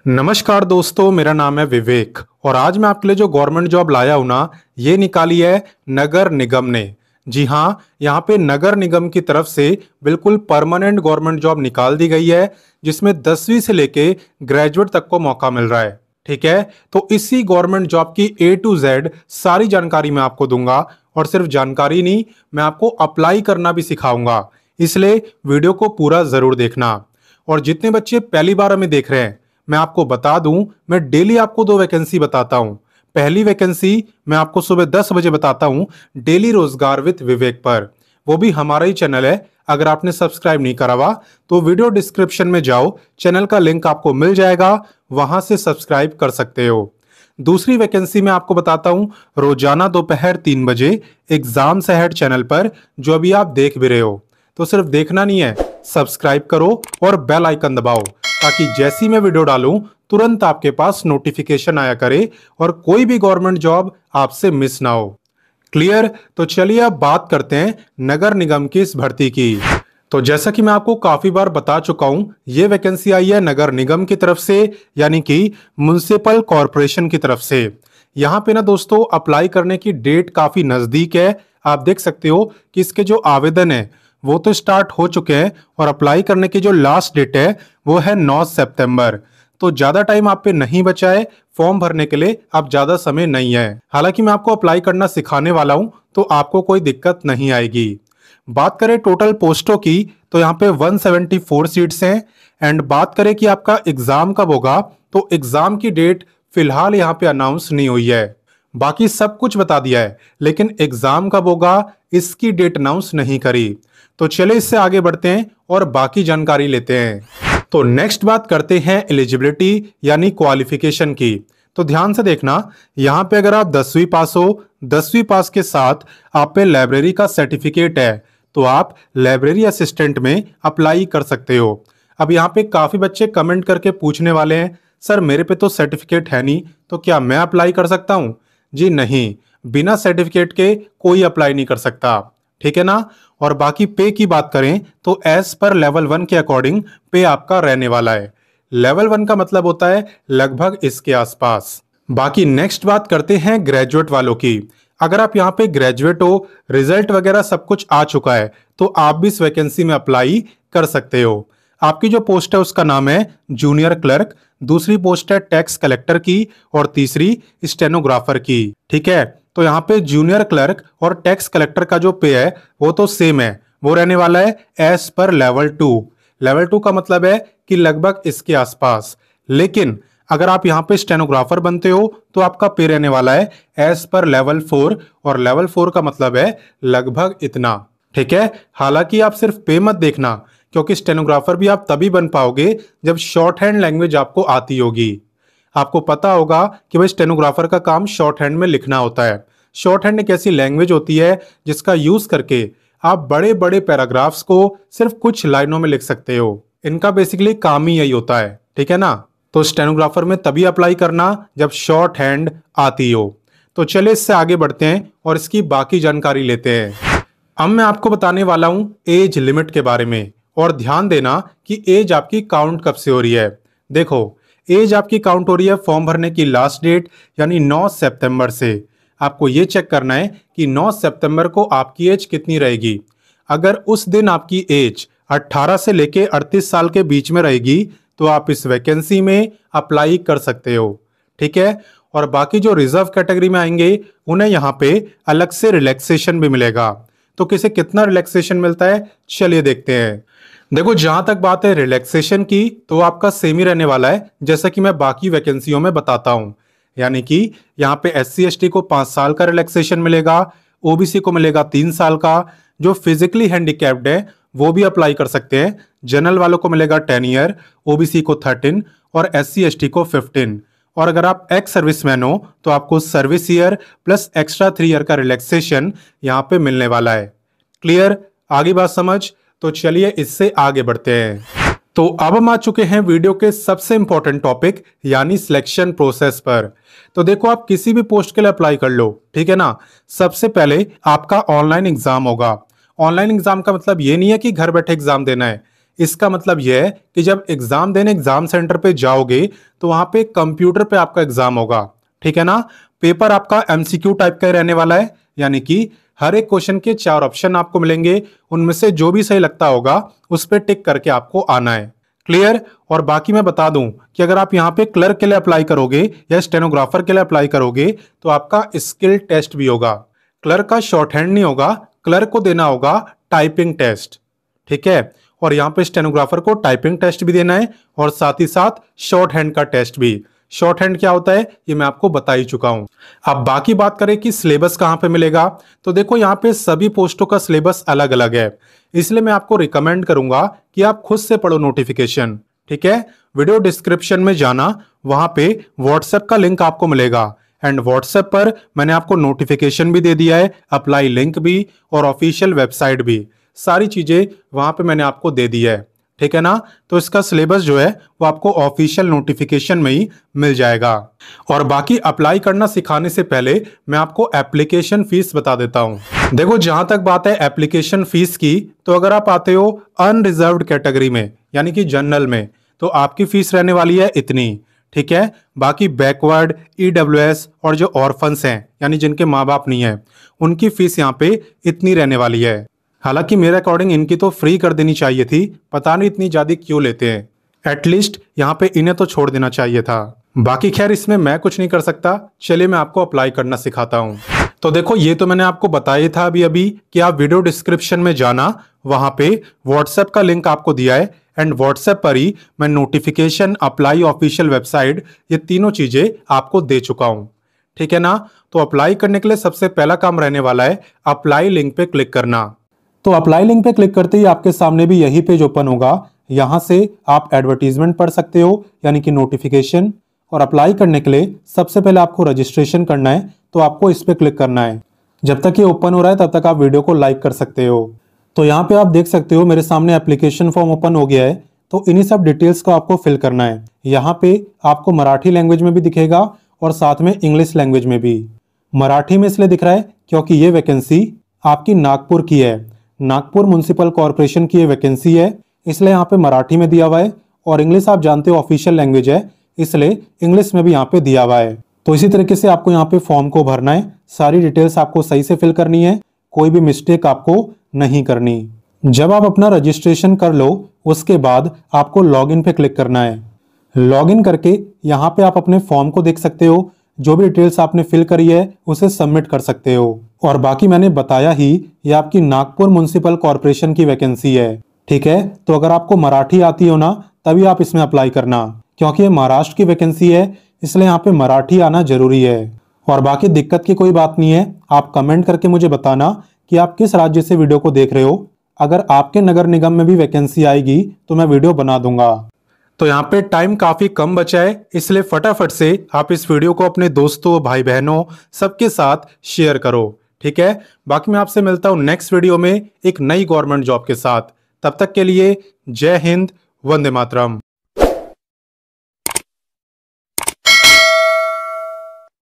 नमस्कार दोस्तों, मेरा नाम है विवेक और आज मैं आपके लिए जो गवर्नमेंट जॉब लाया हूं ना, ये निकाली है नगर निगम ने। जी हाँ, यहाँ पे नगर निगम की तरफ से बिल्कुल परमानेंट गवर्नमेंट जॉब निकाल दी गई है, जिसमें 10वीं से लेके ग्रेजुएट तक को मौका मिल रहा है। ठीक है, तो इसी गवर्नमेंट जॉब की A to Z सारी जानकारी मैं आपको दूंगा और सिर्फ जानकारी नहीं, मैं आपको अप्लाई करना भी सिखाऊंगा। इसलिए वीडियो को पूरा जरूर देखना। और जितने बच्चे पहली बार हमें देख रहे हैं, मैं आपको बता दूं, मैं डेली आपको 2 वैकेंसी बताता हूं। पहली वैकेंसी मैं आपको सुबह 10 बजे बताता हूं, डेली रोजगार विद विवेक पर। वो भी हमारा ही चैनल है। अगर आपने सब्सक्राइब नहीं करा हुआ तो वीडियो डिस्क्रिप्शन में जाओ, चैनल का लिंक आपको मिल जाएगा, वहां से सब्सक्राइब कर सकते हो। दूसरी वैकेंसी मैं आपको बताता हूं, रोजाना दोपहर 3 बजे एग्जाम से हेड चैनल पर, जो अभी आप देख भी रहे हो। तो सिर्फ देखना नहीं है, सब्सक्राइब करो और बेल आइकन दबाओ, ताकि जैसी मैं वीडियो डालूं तुरंत आपके पास नोटिफिकेशन आया करे और कोई भी गवर्नमेंट जॉब आपसे मिस ना हो। क्लियर? तो चलिए अब बात करते हैं नगर निगम की इस भर्ती की। तो जैसा कि मैं आपको काफी बार बता चुका हूं, ये वैकेंसी आई है नगर निगम की तरफ से, यानी कि म्युनिसिपल कॉरपोरेशन की तरफ से। यहाँ पे ना दोस्तों, अप्लाई करने की डेट काफी नजदीक है। आप देख सकते हो कि इसके जो आवेदन है वो तो स्टार्ट हो चुके हैं और अप्लाई करने की जो लास्ट डेट है वो है 9 सितंबर। तो ज्यादा टाइम आप पे नहीं बचा है, फॉर्म भरने के लिए अब ज्यादा समय नहीं है। हालांकि मैं आपको अप्लाई करना सिखाने वाला हूं, तो आपको कोई दिक्कत नहीं आएगी। बात करें टोटल पोस्टों की, तो यहाँ पे 174 सीट्स हैं। एंड बात करें कि आपका एग्जाम कब होगा, तो एग्जाम की डेट फिलहाल यहाँ पे अनाउंस नहीं हुई है। बाकी सब कुछ बता दिया है, लेकिन एग्जाम कब होगा इसकी डेट अनाउंस नहीं करी। तो चलिए इससे आगे बढ़ते हैं और बाकी जानकारी लेते हैं। तो नेक्स्ट बात करते हैं एलिजिबिलिटी यानी क्वालिफिकेशन की। तो ध्यान से देखना, यहाँ पे अगर आप 10वीं पास हो, 10वीं पास के साथ आप पे लाइब्रेरी का सर्टिफिकेट है, तो आप लाइब्रेरी असिस्टेंट में अप्लाई कर सकते हो। अब यहाँ पे काफी बच्चे कमेंट करके पूछने वाले हैं, सर मेरे पे तो सर्टिफिकेट है नहीं, तो क्या मैं अप्लाई कर सकता हूँ? जी नहीं, बिना सर्टिफिकेट के कोई अप्लाई नहीं कर सकता। ठीक है ना? और बाकी पे की बात करें तो एज पर लेवल 1 के अकॉर्डिंग पे आपका रहने वाला है। लेवल 1 का मतलब होता है लगभग इसके आसपास। बाकी नेक्स्ट बात करते हैं ग्रेजुएट वालों की। अगर आप यहाँ पे ग्रेजुएट हो, रिजल्ट वगैरह सब कुछ आ चुका है, तो आप भी इस वैकेंसी में अप्लाई कर सकते हो। आपकी जो पोस्ट है उसका नाम है जूनियर क्लर्क, दूसरी पोस्ट है टैक्स कलेक्टर की और तीसरी स्टेनोग्राफर की। ठीक है, तो यहाँ पे जूनियर क्लर्क और टैक्स कलेक्टर का जो पे है वो तो सेम है, वो रहने वाला है एज पर लेवल 2। लेवल 2 का मतलब है कि लगभग इसके आसपास। लेकिन अगर आप यहाँ पे स्टेनोग्राफर बनते हो तो आपका पे रहने वाला है एज पर लेवल 4, और लेवल 4 का मतलब है लगभग इतना। ठीक है, हालांकि आप सिर्फ पे मत देखना, क्योंकि स्टेनोग्राफर भी आप तभी बन पाओगे जब शॉर्ट हैंड लैंग्वेज आपको आती होगी। आपको पता होगा कि भाई स्टेनोग्राफर का काम शॉर्ट हैंड में लिखना होता है। शॉर्ट हैंड एक ऐसी लैंग्वेज होती है जिसका यूज करके आप बड़े बड़े पैराग्राफ्स को सिर्फ कुछ लाइनों में लिख सकते हो। इनका बेसिकली काम ही यही होता है। ठीक है ना? तो स्टेनोग्राफर में तभी अप्लाई करना जब शॉर्ट हैंड आती हो। तो चलिए इससे आगे बढ़ते हैं और इसकी बाकी जानकारी लेते हैं। अब मैं आपको बताने वाला हूं एज लिमिट के बारे में, और ध्यान देना कि एज आपकी काउंट कब से हो रही है। देखो, एज आपकी काउंट हो रही है फॉर्म भरने की लास्ट डेट यानी 9 सितंबर से। आपको ये चेक करना है कि 9 सितंबर को आपकी एज कितनी रहेगी। अगर उस दिन आपकी एज 18 से लेके 38 साल के बीच में रहेगी, तो आप इस वैकेंसी में अप्लाई कर सकते हो। ठीक है, और बाकी जो रिजर्व कैटेगरी में आएंगे उन्हें यहाँ पे अलग से रिलैक्सेशन भी मिलेगा। तो किसे कितना रिलैक्सेशन मिलता है, चलिए देखते हैं। देखो, जहां तक बात है रिलैक्सेशन की, तो आपका सेम ही रहने वाला है जैसा कि मैं बाकी वैकेंसियों में बताता हूं। यानी कि यहाँ पे SC ST को 5 साल का रिलैक्सेशन मिलेगा, OBC को मिलेगा 3 साल का, जो फिजिकली हैंडीकैप्ड है वो भी अप्लाई कर सकते हैं। जनरल वालों को मिलेगा 10 ईयर, OBC को 13 और SC ST को 15। और अगर आप एक्स सर्विसमैन हो तो आपको service year plus extra 3 year का रिलैक्सेशन यहाँ पे मिलने वाला है। क्लियर? आगे बात समझ? तो चलिए इससे आगे बढ़ते हैं। तो अब हम आ चुके हैं वीडियो के सबसे इंपॉर्टेंट टॉपिक यानी सिलेक्शन प्रोसेस पर। तो देखो, आप किसी भी पोस्ट के लिए अप्लाई कर लो, ठीक है ना? सबसे पहले आपका ऑनलाइन एग्जाम होगा। ऑनलाइन एग्जाम का मतलब ये नहीं है कि घर बैठे एग्जाम देना है। इसका मतलब यह है कि जब एग्जाम देने एग्जाम सेंटर पे जाओगे तो वहां पे कंप्यूटर पे आपका एग्जाम होगा, ठीक है ना। पेपर आपका एमसीक्यू टाइप का ही रहने वाला है, यानी कि हर एक क्वेश्चन के 4 ऑप्शन आपको मिलेंगे, उनमें से जो भी सही लगता होगा उस पर टिक करके आपको आना है। क्लियर। और बाकी मैं बता दूं कि अगर आप यहाँ पे क्लर्क के लिए अप्लाई करोगे या स्टेनोग्राफर के लिए अप्लाई करोगे तो आपका स्किल टेस्ट भी होगा। क्लर्क का शॉर्ट हैंड नहीं होगा, क्लर्क को देना होगा टाइपिंग टेस्ट, ठीक है। और यहाँ पे स्टेनोग्राफर को टाइपिंग टेस्ट भी देना है और साथ ही साथ शॉर्ट हैंड का टेस्ट भी। शॉर्ट हैंड क्या होता है ये मैं आपको बता ही चुका हूं। अब बाकी बात करें कि सिलेबस कहां पे मिलेगा, तो देखो यहाँ पे सभी पोस्टों का सिलेबस अलग अलग है, इसलिए मैं आपको रिकमेंड करूंगा कि आप खुद से पढ़ो नोटिफिकेशन, ठीक है। वीडियो डिस्क्रिप्शन में जाना, वहां पे व्हाट्सएप का लिंक आपको मिलेगा एंड व्हाट्सएप पर मैंने आपको नोटिफिकेशन भी दे दिया है, अप्लाई लिंक भी और ऑफिशियल वेबसाइट भी, सारी चीजें वहां पे मैंने आपको दे दी है, ठीक है ना। तो इसका सिलेबस जो है वो आपको ऑफिशियल नोटिफिकेशन में ही मिल जाएगा। और बाकी अप्लाई करना सिखाने से पहले मैं आपको एप्लीकेशन फीस बता देता हूं। देखो जहां तक बात है एप्लीकेशन फीस की, तो अगर आप आते हो अनरिजर्व्ड कैटेगरी में यानी कि जनरल में, तो आपकी फीस रहने वाली है इतनी, ठीक है। बाकी बैकवर्ड, ईडब्ल्यूएस और जो ऑर्फन्स हैं यानी जिनके माँ बाप नहीं है, उनकी फीस यहाँ पे इतनी रहने वाली है। हालांकि मेरे अकॉर्डिंग इनकी तो फ्री कर देनी चाहिए थी, पता नहीं इतनी ज्यादा क्यों लेते हैं, एटलीस्ट यहाँ पे इन्हें तो छोड़ देना चाहिए था। बाकी खैर इसमें मैं कुछ नहीं कर सकता, चलिए मैं आपको अप्लाई करना सिखाता हूँ। तो देखो ये तो मैंने आपको बताया था अभी अभी कि आप वीडियो डिस्क्रिप्शन में जाना, वहां पे व्हाट्सएप का लिंक आपको दिया है एंड व्हाट्सएप पर ही मैं नोटिफिकेशन, अप्लाई, ऑफिशियल वेबसाइट, ये तीनों चीजें आपको दे चुका हूं, ठीक है ना। तो अप्लाई करने के लिए सबसे पहला काम रहने वाला है अप्लाई लिंक पे क्लिक करना। तो अप्लाई लिंक पे क्लिक करते ही आपके सामने भी यही पेज ओपन होगा, यहां से आप एडवर्टीजमेंट पढ़ सकते हो यानी कि नोटिफिकेशन। और अप्लाई करने के लिए सबसे पहले आपको रजिस्ट्रेशन करना है, तो आपको इस पे क्लिक करना है। जब तक ये ओपन हो रहा है तब तक आप वीडियो को लाइक कर सकते हो। तो यहाँ पे आप देख सकते हो मेरे सामने एप्लीकेशन फॉर्म ओपन हो गया है, तो इन्हीं सब डिटेल्स को आपको फिल करना है। यहाँ पे आपको मराठी लैंग्वेज में भी दिखेगा और साथ में इंग्लिश लैंग्वेज में भी। मराठी में इसलिए दिख रहा है क्योंकि ये वैकेंसी आपकी नागपुर की है, नागपुर म्युनिसिपल कॉर्पोरेशन की ये वैकेंसी है, इसलिए यहाँ पे मराठी में दिया हुआ है। और इंग्लिश आप जानते हो ऑफिशियल लैंग्वेज है, इसलिए इंग्लिश में भी यहाँ पे दिया हुआ है। तो इसी तरीके से आपको यहाँ पे फॉर्म को भरना है, सारी डिटेल्स आपको सही से फिल करनी है, कोई भी मिस्टेक आपको नहीं करनी। जब आप अपना रजिस्ट्रेशन कर लो उसके बाद आपको लॉगिन पे क्लिक करना है। लॉगिन करके यहाँ पे आप अपने फॉर्म को देख सकते हो, जो भी डिटेल्स आपने फिल करी है उसे सबमिट कर सकते हो। और बाकी मैंने बताया ही ये आपकी नागपुर म्युनिसिपल कॉर्पोरेशन की वैकेंसी है, ठीक है। तो अगर आपको मराठी आती हो ना तभी आप इसमें अप्लाई करना, क्योंकि ये महाराष्ट्र की वैकेंसी है, इसलिए यहाँ पे मराठी आना जरूरी है। और बाकी दिक्कत की कोई बात नहीं है, आप कमेंट करके मुझे बताना कि आप किस राज्य से वीडियो को देख रहे हो। अगर आपके नगर निगम में भी वैकेंसी आएगी तो मैं वीडियो बना दूंगा। तो यहाँ पे टाइम काफी कम बचा है, इसलिए फटाफट से आप इस वीडियो को अपने दोस्तों, भाई बहनों सबके साथ शेयर करो, ठीक है। बाकी मैं आपसे मिलता हूँ नेक्स्ट वीडियो में एक नई गवर्नमेंट जॉब के साथ। तब तक के लिए जय हिंद, वंदे मातरम।